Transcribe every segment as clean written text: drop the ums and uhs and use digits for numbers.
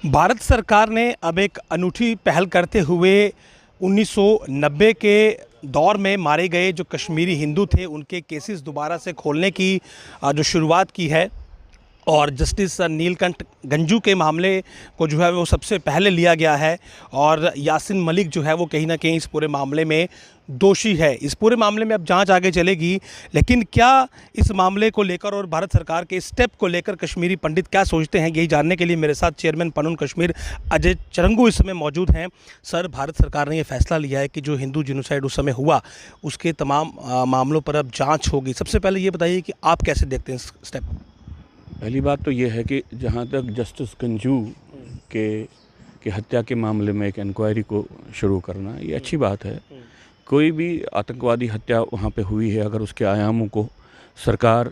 भारत सरकार ने अब एक अनूठी पहल करते हुए 1990 के दौर में मारे गए जो कश्मीरी हिंदू थे उनके केसेस दोबारा से खोलने की जो शुरुआत की है। और जस्टिस नीलकंठ गंजू के मामले को जो है वो सबसे पहले लिया गया है। और यासिन मलिक जो है वो कहीं ना कहीं इस पूरे मामले में दोषी है। इस पूरे मामले में अब जांच आगे चलेगी, लेकिन क्या इस मामले को लेकर और भारत सरकार के स्टेप को लेकर कश्मीरी पंडित क्या सोचते हैं, यही जानने के लिए मेरे साथ चेयरमैन पनुन कश्मीर अजय चरंगू इस समय मौजूद हैं। सर, भारत सरकार ने ये फैसला लिया है कि जो हिंदू जिनोसाइड उस समय हुआ उसके तमाम मामलों पर अब जाँच होगी। सबसे पहले ये बताइए कि आप कैसे देखते हैं इस स्टेप को? पहली बात तो ये है कि जहाँ तक जस्टिस गंजू के हत्या के मामले में एक इंक्वायरी को शुरू करना ये अच्छी बात है। कोई भी आतंकवादी हत्या वहाँ पे हुई है, अगर उसके आयामों को सरकार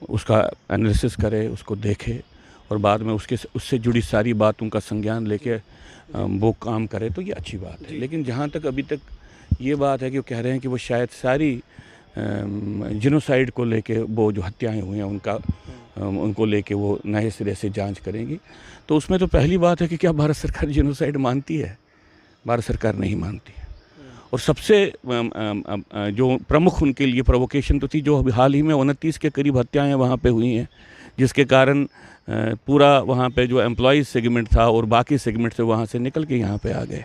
उसका एनालिसिस करे, उसको देखे और बाद में उससे जुड़ी सारी बातों का संज्ञान लेके वो काम करे तो ये अच्छी बात है। लेकिन जहाँ तक अभी तक ये बात है कि वो कह रहे हैं कि वो शायद सारी जिनोसाइड को लेके वो जो हत्याएं हुई हैं उनको लेके वो नए सिरे से जांच करेंगी। तो उसमें तो पहली बात है कि क्या भारत सरकार जिनोसाइड मानती है? भारत सरकार नहीं मानती है। और सबसे जो प्रमुख उनके लिए प्रोवोकेशन तो थी जो अभी हाल ही में 29 के करीब हत्याएं वहाँ पे हुई हैं, जिसके कारण पूरा वहाँ पे जो एम्प्लॉयज़ सेगमेंट था और बाकी सेगमेंट से वहाँ से निकल के यहाँ पे आ गए।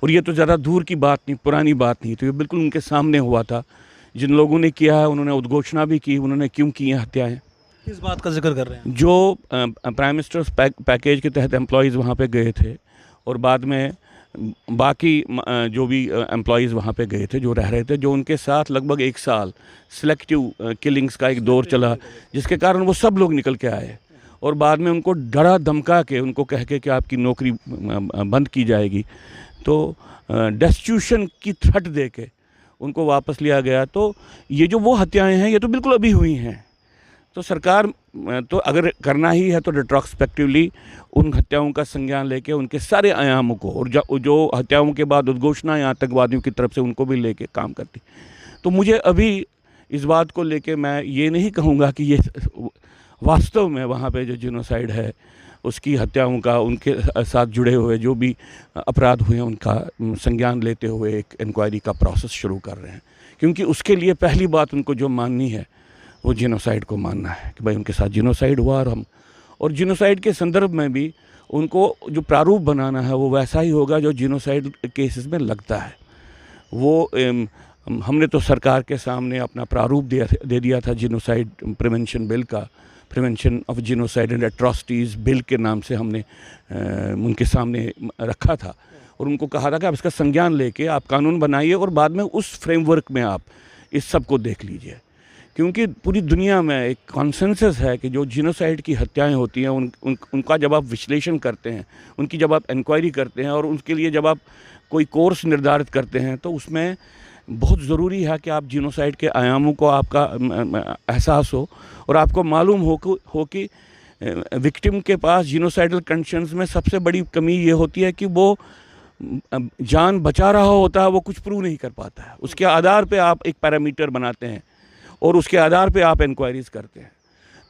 और ये तो ज़्यादा दूर की बात नहीं, पुरानी बात नहीं, तो ये बिल्कुल उनके सामने हुआ था। जिन लोगों ने किया है उन्होंने उद्घोषणा भी की, उन्होंने क्यों की हैं हत्याएं। किस बात का जिक्र कर रहे हैं? जो प्राइम मिनिस्टर्स पैकेज के तहत एम्प्लॉयज़ वहाँ पे गए थे और बाद में बाकी जो भी एम्प्लॉयज़ वहाँ पे गए थे जो रह रहे थे, जो उनके साथ लगभग 1 साल सिलेक्टिव किलिंग्स का एक दौर चला, जिसके कारण वो सब लोग निकल के आए और बाद में उनको डरा धमका के उनको कह के कि आपकी नौकरी बंद की जाएगी, तो डेस्टिट्यूशन की थ्रेट दे के उनको वापस लिया गया। तो ये जो वो हत्याएं हैं ये तो बिल्कुल अभी हुई हैं। तो सरकार तो अगर करना ही है तो रेट्रोस्पेक्टिवली उन हत्याओं का संज्ञान लेके उनके सारे आयामों को और जो हत्याओं के बाद उद्घोषणाएं आतंकवादियों की तरफ से उनको भी लेके काम करती। तो मुझे अभी इस बात को लेके मैं ये नहीं कहूँगा कि ये वास्तव में वहाँ पे जो जिनोसाइड है उसकी हत्याओं का उनके साथ जुड़े हुए जो भी अपराध हुए उनका संज्ञान लेते हुए एक इंक्वायरी का प्रोसेस शुरू कर रहे हैं। क्योंकि उसके लिए पहली बात उनको जो माननी है वो जिनोसाइड को मानना है कि भाई उनके साथ जिनोसाइड हुआ। और जिनोसाइड के संदर्भ में भी उनको जो प्रारूप बनाना है वो वैसा ही होगा जो जिनोसाइड केसेस में लगता है। वो हमने तो सरकार के सामने अपना प्रारूप दे दिया था जिनोसाइड प्रिवेंशन बिल का, prevention of genocide and atrocities bill के नाम से हमने उनके सामने रखा था और उनको कहा था कि आप इसका संज्ञान लेके आप कानून बनाइए और बाद में उस फ्रेमवर्क में आप इस सब को देख लीजिए। क्योंकि पूरी दुनिया में एक कॉन्सेंसस है कि जो जिनोसाइड की हत्याएं होती हैं उनका जब आप विश्लेषण करते हैं, उनकी जब आप इंक्वायरी करते हैं और उसके लिए जब आप कोई कोर्स निर्धारित करते हैं तो उसमें बहुत ज़रूरी है कि आप जिनोसाइड के आयामों को आपका एहसास हो और आपको मालूम हो कि विक्टिम के पास जिनोसाइडल कंडीशंस में सबसे बड़ी कमी ये होती है कि वो जान बचा रहा होता है, वो कुछ प्रूव नहीं कर पाता है। उसके आधार पे आप एक पैरामीटर बनाते हैं और उसके आधार पे आप इंक्वायरीज करते हैं।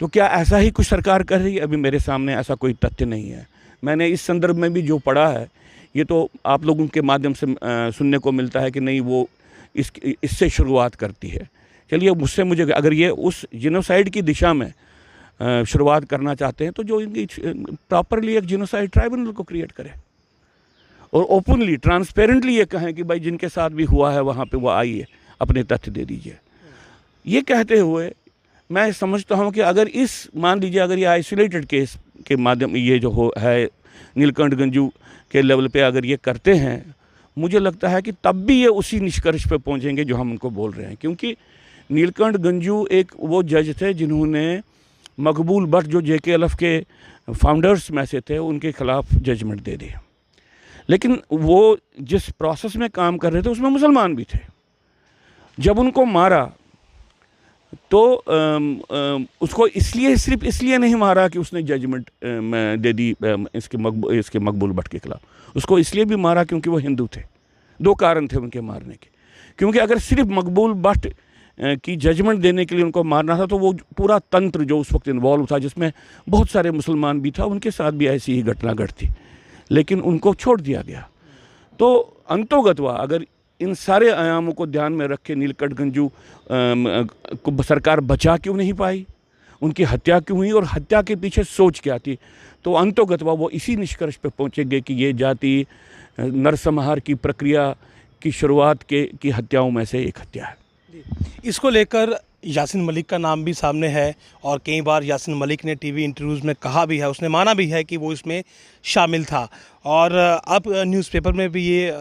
तो क्या ऐसा ही कुछ सरकार कर रही है? अभी मेरे सामने ऐसा कोई तथ्य नहीं है। मैंने इस संदर्भ में भी जो पढ़ा है ये तो आप लोगों के माध्यम से सुनने को मिलता है कि नहीं वो इससे शुरुआत करती है। चलिए मुझे अगर ये उस जिनोसाइड की दिशा में शुरुआत करना चाहते हैं तो जो इनकी प्रॉपरली एक जिनोसाइड ट्राइब्यूनल को क्रिएट करें और ओपनली ट्रांसपेरेंटली ये कहें कि भाई जिनके साथ भी हुआ है वहाँ पे वो आइए, अपने तथ्य दे दीजिए। ये कहते हुए मैं समझता हूँ कि अगर मान लीजिए अगर ये आइसोलेटेड केस के माध्यम ये जो है नीलकंठ गंजू के लेवल पे अगर ये करते हैं, मुझे लगता है कि तब भी ये उसी निष्कर्ष पे पहुँचेंगे जो हम उनको बोल रहे हैं। क्योंकि नीलकंठ गंजू एक वो जज थे जिन्होंने मकबूल भट्ट जो JKLF के फाउंडर्स में से थे उनके खिलाफ जजमेंट दे दी, लेकिन वो जिस प्रोसेस में काम कर रहे थे उसमें मुसलमान भी थे। जब उनको मारा तो उसको सिर्फ इसलिए नहीं मारा कि उसने जजमेंट दे दी इसके मकबूल भट्ट के खिलाफ, उसको इसलिए भी मारा क्योंकि वो हिंदू थे। 2 कारण थे उनके मारने के। क्योंकि अगर सिर्फ मकबूल भट्ट की जजमेंट देने के लिए उनको मारना था, तो वो पूरा तंत्र जो उस वक्त इन्वॉल्व था, जिसमें बहुत सारे मुसलमान भी था, उनके साथ भी ऐसी ही घटना घटती, लेकिन उनको छोड़ दिया गया। तो अंतोगत्वा अगर इन सारे आयामों को ध्यान में रख के नीलकंठ गंजू को सरकार बचा क्यों नहीं पाई, उनकी हत्या क्यों हुई और हत्या के पीछे सोच क्या थी, तो अंतोगत्वा वो इसी निष्कर्ष पे पहुँचेंगे कि ये जाति नरसंहार की प्रक्रिया की शुरुआत की हत्याओं में से एक हत्या है। इसको लेकर यासीन मलिक का नाम भी सामने है और कई बार यासीन मलिक ने टीवी इंटरव्यूज़ में कहा भी है, उसने माना भी है कि वो इसमें शामिल था। और अब न्यूज़पेपर में भी ये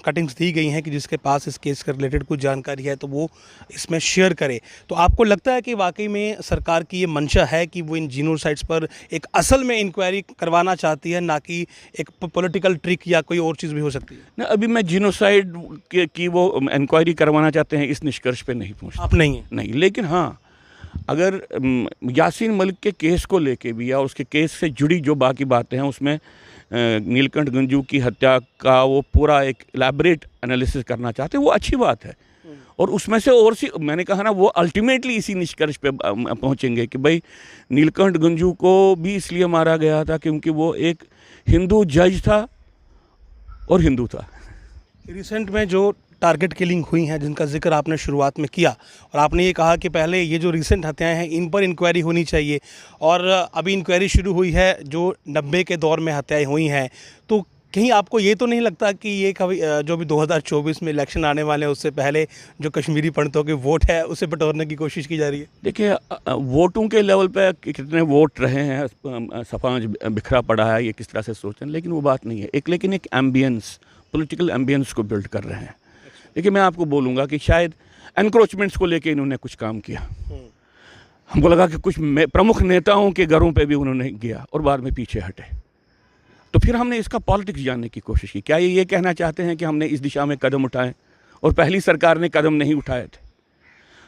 कटिंग्स दी गई हैं कि जिसके पास इस केस के रिलेटेड कुछ जानकारी है तो वो इसमें शेयर करे। तो आपको लगता है कि वाकई में सरकार की ये मंशा है कि वो इन जीनोसाइड्स पर एक असल में इंक्वायरी करवाना चाहती है, ना कि एक पॉलिटिकल ट्रिक या कोई और चीज़ भी हो सकती है? ना, अभी मैं जीनोसाइड की वो इंक्वायरी करवाना चाहते हैं इस निष्कर्ष पे नहीं पहुँचता। आप नहीं हैं? नहीं, लेकिन हाँ, अगर यासीन मलिक के केस को लेके भी या उसके केस से जुड़ी जो बाकी बातें हैं उसमें नीलकंठ गंजू की हत्या का वो पूरा एक इलैबोरेट एनालिसिस करना चाहते हैं, वो अच्छी बात है। और उसमें से और सी मैंने कहा ना, वो अल्टीमेटली इसी निष्कर्ष पे पहुंचेंगे कि भाई नीलकंठ गंजू को भी इसलिए मारा गया था क्योंकि वो एक हिंदू जज था और हिंदू था। रिसेंट में जो टारगेट किलिंग हुई हैं जिनका जिक्र आपने शुरुआत में किया और आपने ये कहा कि पहले ये जो रिसेंट हत्याएं हैं इन पर इंक्वायरी होनी चाहिए और अभी इंक्वायरी शुरू हुई है जो 90 के दौर में हत्याएं हुई हैं, तो कहीं आपको ये तो नहीं लगता कि ये कभी जो भी 2024 में इलेक्शन आने वाले हैं उससे पहले जो कश्मीरी पंडितों के वोट है उसे बटोरने की कोशिश की जा रही है? देखिए, वोटों के लेवल पे कितने वोट रहे हैं, सफाज बिखरा पड़ा है, ये किस तरह से सोचते हैं, लेकिन वो बात नहीं है। लेकिन एक एम्बियंस, पॉलिटिकल एम्बियंस को बिल्ड कर रहे हैं। देखिए, मैं आपको बोलूँगा कि शायद एनक्रोचमेंट्स को लेके इन्होंने कुछ काम किया। हमको लगा कि कुछ प्रमुख नेताओं के घरों पे भी उन्होंने किया और बाद में पीछे हटे। तो फिर हमने इसका पॉलिटिक्स जानने की कोशिश की। क्या ये कहना चाहते हैं कि हमने इस दिशा में कदम उठाए और पहली सरकार ने कदम नहीं उठाए थे?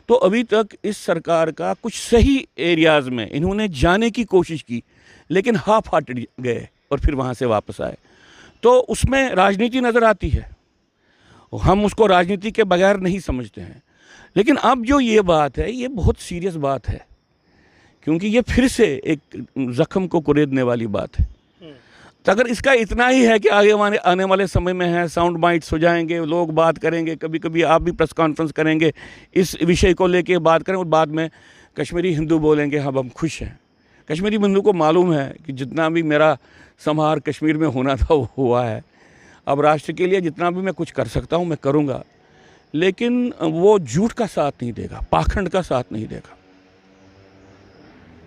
तो अभी तक इस सरकार का कुछ सही एरियाज़ में इन्होंने जाने की कोशिश की, लेकिन हाफ हार्टेड गए और फिर वहाँ से वापस आए। तो उसमें राजनीति नज़र आती है, हम उसको राजनीति के बगैर नहीं समझते हैं। लेकिन अब जो ये बात है, ये बहुत सीरियस बात है, क्योंकि ये फिर से एक ज़ख्म को कुरेदने वाली बात है। तो अगर इसका इतना ही है कि आने वाले समय में है, साउंड बाइट्स हो जाएंगे, लोग बात करेंगे, कभी कभी आप भी प्रेस कॉन्फ्रेंस करेंगे, इस विषय को लेके बात करें और बाद में कश्मीरी हिंदू बोलेंगे हाँ हम खुश हैं। कश्मीरी हिंदू को मालूम है कि जितना भी मेरा संहार कश्मीर में होना था वो हुआ है। अब राष्ट्र के लिए जितना भी मैं कुछ कर सकता हूँ मैं करूँगा, लेकिन वो झूठ का साथ नहीं देगा, पाखंड का साथ नहीं देगा।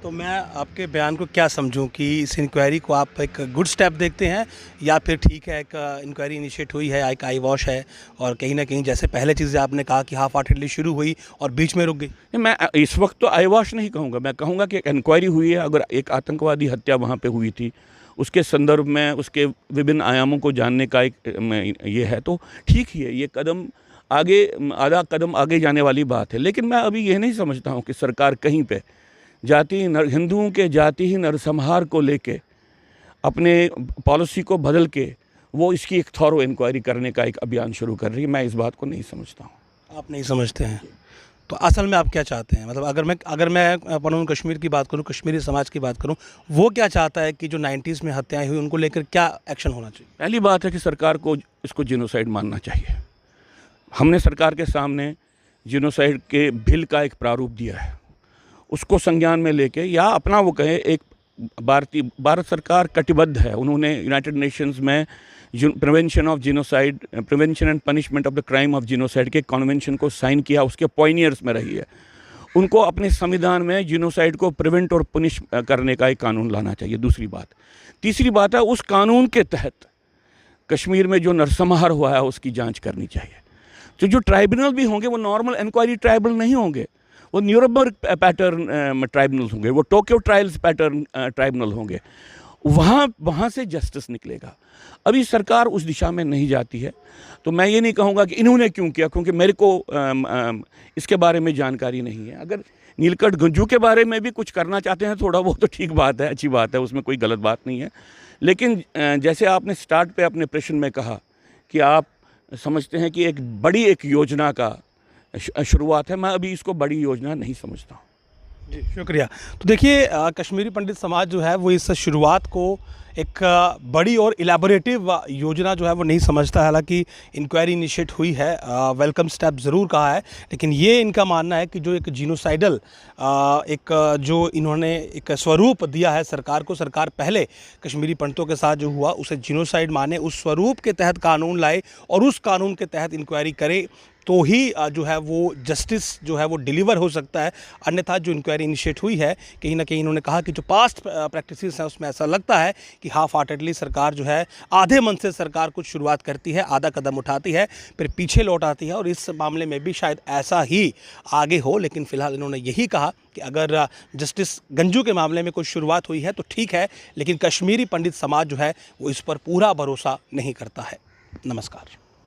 तो मैं आपके बयान को क्या समझूं कि इस इंक्वायरी को आप एक गुड स्टेप देखते हैं या फिर ठीक है, एक इंक्वायरी इनिशिएट हुई है, एक आई वॉश है और कहीं ना कहीं जैसे पहले चीज़ें आपने कहा कि हाफ हार्टेडली शुरू हुई और बीच में रुक गई? मैं इस वक्त तो आई वॉश नहीं कहूँगा, मैं कहूँगा कि एक इंक्वायरी हुई है। अगर एक आतंकवादी हत्या वहाँ पर हुई थी, उसके संदर्भ में उसके विभिन्न आयामों को जानने का एक ये है, तो ठीक ही है, ये कदम आगे, आधा कदम आगे जाने वाली बात है। लेकिन मैं अभी ये नहीं समझता हूँ कि सरकार कहीं पे हिंदुओं के जाति ही नरसंहार को लेके अपने पॉलिसी को बदल के वो इसकी एक थॉरो इंक्वायरी करने का एक अभियान शुरू कर रही है। मैं इस बात को नहीं समझता हूँ। आप नहीं समझते हैं? तो असल में आप क्या चाहते हैं? मतलब अगर मैं पनून कश्मीर की बात करूं, कश्मीरी समाज की बात करूं, वो क्या चाहता है कि जो 90s में हत्याएं हुई उनको लेकर क्या एक्शन होना चाहिए? पहली बात है कि सरकार को इसको जिनोसाइड मानना चाहिए। हमने सरकार के सामने जिनोसाइड के बिल का एक प्रारूप दिया है, उसको संज्ञान में लेके या अपना वो कहे एक भारत सरकार कटिबद्ध है। उन्होंने यूनाइटेड नेशंस में prevention of genocide, prevention and punishment of the crime of genocide के कन्वेंशन को साइन किया, उसके पॉइनियर्स में रही है। उनको अपने संविधान में जिनोसाइड को प्रिवेंट और पनिश करने का एक कानून लाना चाहिए। दूसरी बात, तीसरी बात है उस कानून के तहत कश्मीर में जो नरसंहार हुआ है उसकी जाँच करनी चाहिए। तो जो ट्राइब्यूनल भी होंगे वो नॉर्मल इंक्वायरी ट्राइब्यूनल नहीं होंगे, वो न्यूरमबर्ग पैटर्न ट्राइब्यूनल होंगे, वो टोक्यो ट्रायल्स पैटर्न ट्राइब्यूनल होंगे। वहाँ से जस्टिस निकलेगा। अभी सरकार उस दिशा में नहीं जाती है। तो मैं ये नहीं कहूँगा कि इन्होंने क्यों किया, क्योंकि मेरे को इसके बारे में जानकारी नहीं है। अगर नीलकंठ गंजू के बारे में भी कुछ करना चाहते हैं थोड़ा बहुत, तो ठीक बात है, अच्छी बात है, उसमें कोई गलत बात नहीं है। लेकिन जैसे आपने स्टार्ट पे अपने प्रश्न में कहा कि आप समझते हैं कि एक बड़ी एक योजना का शुरुआत है। मैं अभी इसको बड़ी योजना नहीं समझता हूँ। जी शुक्रिया। तो देखिए कश्मीरी पंडित समाज जो है वो इस शुरुआत को एक बड़ी और इलेबोरेटिव योजना जो है वो नहीं समझता। हालांकि इंक्वायरी इनिशिएट हुई है, वेलकम स्टेप ज़रूर कहा है, लेकिन ये इनका मानना है कि जो एक जीनोसाइडल एक जो इन्होंने एक स्वरूप दिया है सरकार को, सरकार पहले कश्मीरी पंडितों के साथ जो हुआ उसे जीनोसाइड माने, उस स्वरूप के तहत कानून लाए और उस कानून के तहत इंक्वायरी करे तो ही जो है वो जस्टिस जो है वो डिलीवर हो सकता है। अन्यथा जो इंक्वायरी इनिशिएट हुई है, कहीं ना कहीं इन्होंने कहा कि जो पास्ट प्रैक्टिसेस हैं उसमें ऐसा लगता है कि हाफ हार्टेडली सरकार जो है आधे मन से सरकार कुछ शुरुआत करती है, आधा कदम उठाती है, फिर पीछे लौट आती है, और इस मामले में भी शायद ऐसा ही आगे हो। लेकिन फ़िलहाल इन्होंने यही कहा कि अगर जस्टिस गंजू के मामले में कोई शुरुआत हुई है तो ठीक है, लेकिन कश्मीरी पंडित समाज जो है वो इस पर पूरा भरोसा नहीं करता है। नमस्कार।